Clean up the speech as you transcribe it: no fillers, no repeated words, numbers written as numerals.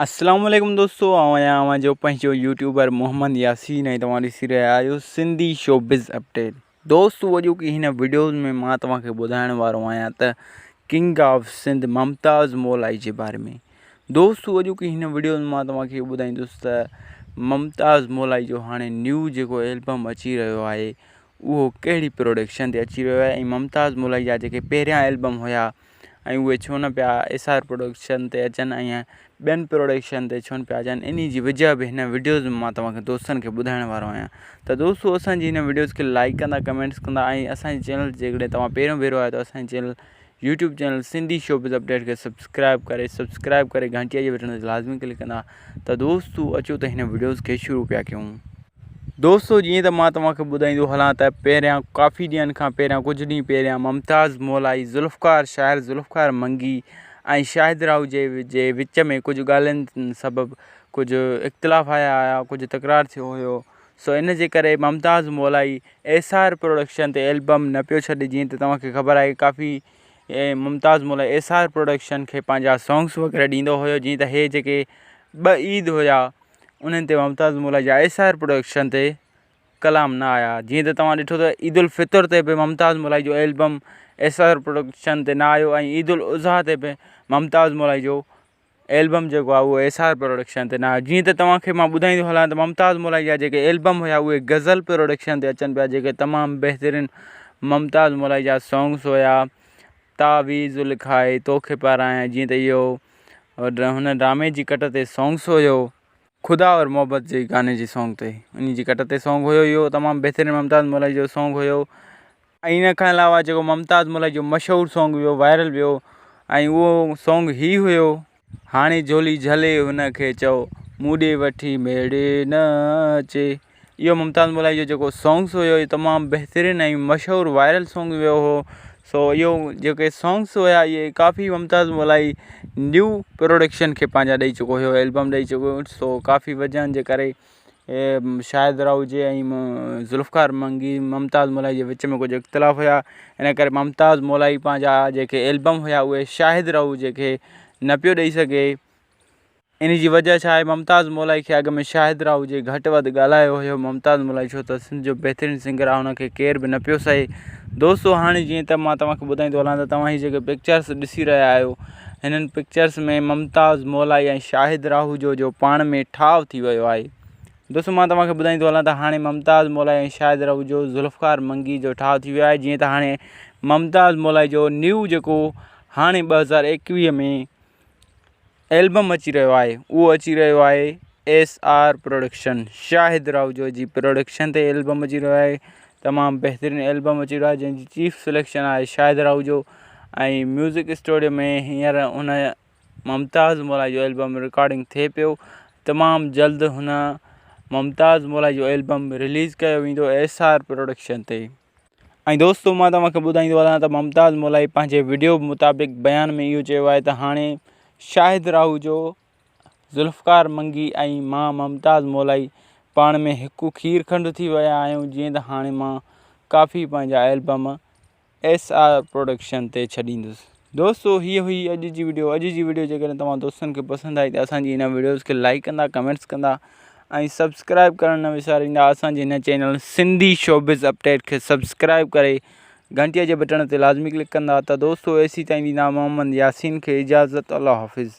अस्सलाम वालेकुम दोस्तों, आवां जो पंहिंजो यूट्यूबर मोहम्मद यासीन ऐं तव्हां ॾिसी रहिया आहियो सिंधी शोबिज़ अपडेट। दोस्तों अॼोकी हिन वीडियो में मां तव्हांखे ॿुधाइण वारो आहियां त किंग ऑफ सिंध मुमताज़ मौलाई जे बारे में। दोस्तों अॼोकी हिन वीडियो में मां तव्हांखे ॿुधाईंदुसि त मुमताज़ मौलाई जो हाणे न्यू जेको एल्बम अची रहियो आहे उहो कहिड़ी प्रोडक्शन ते अची रहियो आहे ऐं मुमताज़ मौलाई जा जेके पहिरियां एल्बम हुया ऐं उहे छो न पिया एसआर प्रोडक्शन ते अचनि ऐं ॿियनि प्रोडक्शन ते छो न पिया अचनि, इन जी वजह बि हिन वीडियोज़ में मां तव्हांखे दोस्तनि खे ॿुधाइण वारो आहियां। त दोस्तों असांजी हिन वीडियोज़ खे लाइक कंदा, कमेंट्स कंदा ऐं असांजे चैनल जेकॾहिं तव्हां पहिरियों भेरो आहियो त असांजे channel YouTube channel Sindhi showbiz update खे सब्सक्राइब करे घंटीअ जे बटन ते लाज़मी क्लिक कंदा। त दोस्तों अचो त हिन वीडियोज़ खे शुरू पिया कयूं। दोस्तों जीअं त मां तव्हांखे ॿुधाईंदो हलां त पहिरियां काफ़ी ॾींहंनि खां पहिरियां कुझु ॾींहं पहिरियां मुमताज़ मौलाई शाइर ज़ुल्फ़कार मंगी ऐं शाहिद राव जे विच में कुझु ॻाल्हियुनि सबबु कुझु इख़्तिलाफ़ आया, कुझु तकरार थियो हुयो। सो इन जे करे मुमताज़ मौलाई एसआर प्रोडक्शन ते एल्बम न पियो छॾे। जीअं त तव्हांखे ख़बर आहे काफ़ी मुमताज़ मौलाई एसआर प्रोडक्शन खे पंहिंजा सॉन्ग्स वग़ैरह ॾींदो हुयो। जीअं त हे जेके 2 ईद हुया उन्हनि ते मुमताज़ मौलाई जा एसआर प्रोडक्शन ते कलाम न आया। जीअं त तव्हां ॾिठो त ईद उल फितर ते बि मुमताज़ मौलाई जो एल्बम एसआर प्रोडक्शन ते न आयो ऐं ईद उल अज़हा ते बि मुमताज़ मौलाई जो एल्बम जेको आहे उहो एसआर प्रोडक्शन ते न आयो। जीअं त तव्हांखे मां ॿुधाईंदो हलां त मुमताज़ मौलाई जा जेके एल्बम हुया उहे गज़ल प्रोडक्शन ते अचनि पिया, जेके तमामु बहितरीनु मुमताज़ मौलाई जा सॉन्ग्स हुया। तावीज़ लिखाए तोखे पारायां, जीअं त इहो हुन ड्रामे जी कट ते सॉन्ग्स हुयो, ख़ुदा और मोहब्बत जे गाने जी सॉन्ग ते उन जी कट ते सॉन्ग हुयो। इहो तमामु बहितरीनु मुमताज़ मौलाई जो सॉन्ग हुयो। ऐं इन खां अलावा जेको मुमताज़ मौलाई जो मशहूरु सॉन्ग वियो वायरल वियो ऐं उहो सॉन्ग ही हुयो, हाणे झोली झले हुनखे चओ मूं ॾे वठी मेड़े न अचे। इहो मुमताज़ मौलाई जो जेको सॉन्ग्स हुयो इहो तमामु बहितरीनु ऐं मशहूरु वायरल सॉन्ग वियो हो। सो इहो जेके सॉन्ग्स हुया इहे काफ़ी मुमताज़ मौलाई न्यू प्रोडक्शन खे पंहिंजा ॾेई चुको हुयो, एल्बम ॾेई चुको हुयो। सो काफ़ी वजहनि जे करे शाहिद राव जे ऐं ज़ुल्फ़कार मंगी मुमताज़ मौलाई जे विच में कुझु इख़्तिलाफ़ हुया। इन करे मुमताज़ मौलाई पंहिंजा जेके एल्बम हुया उहे शाहिद राव जेके न पियो ॾेई सघे। इन जी वजह छा आहे, मुमताज़ मौलाई खे अॻु में शाहिद राव जे घटि वधि ॻाल्हायो हुयो मुमताज़ मौलाई, छो त सिंध जो बहितरीनु सिंगर आहे, हुनखे केरु बि न पियो सहे। दोस्तों हाणे जीअं त मां तव्हांखे ॿुधाईंदो हलां त तव्हां हीअ जेके पिक्चर्स ॾिसी रहिया आहियो हिननि पिक्चर्स में मुमताज़ मौलाई ऐं शाहिद राव जो पाण में ठाव थी वियो आहे। दोस्तों मां तव्हांखे ॿुधाईंदो हलां त हाणे मुमताज़ मौलाई ऐं शाहिद राव जो ज़ुल्फ़कार मंगी जो ठाव थी वियो आहे। जीअं त हाणे मुमताज़ मौलाई जो न्यू जेको हाणे 2021 में एल्बम अची रहियो आहे उहो अची रहियो आहे एसआर प्रोडक्शन शाहिद राव जो जी प्रोडक्शन ते एल्बम अची रहियो आहे। तमामु बहितरीनु एल्बम अची रहियो आहे जंहिंजी चीफ सिलेक्शन आहे शाहिद राव जो ऐं म्यूज़िक स्टूडियो में हींअर हुन मुमताज़ मौलाई जो एल्बम रिकॉर्डिंग थिए पियो। तमामु जल्द हुन मुमताज़ मौलाई जो एल्बम रिलीज़ कयो वेंदो एसआर प्रोडक्शन ते। ऐं दोस्तों मां तव्हांखे ॿुधाईंदो हलां त मुमताज़ मौलाई पंहिंजे वीडियो मुताबिक़ बयान में इहो चयो आहे त हाणे शाहिद राव जो ज़ुल्फ़कार मंगी ऐं मां मुमताज़ मौलाई पाण में हिकु खीर खंड थी विया आहियूं। जीअं त हाणे मां काफ़ी पंहिंजा एल्बम एसआर प्रोडक्शन ते छॾींदुसि। दोस्तों हीअ हुई अॼु जी वीडियो जेकॾहिं तव्हां दोस्तनि खे पसंदि आई त असांजी हिन वीडियोज़ खे लाइक कंदा, कमेंट्स कंदा ऐं सब्सक्राइब करणु न विसारींदा। असांजे हिन चैनल सिंधी शोबिज़ अपडेट खे सब्सक्राइब करे घंटीअ जे बटन ते लाज़मी क्लिक कंदा। त दोस्तों एसी ताईं ॾींदा मोहम्मद यासीन खे इजाज़त। अल्लाह हाफ़िज़।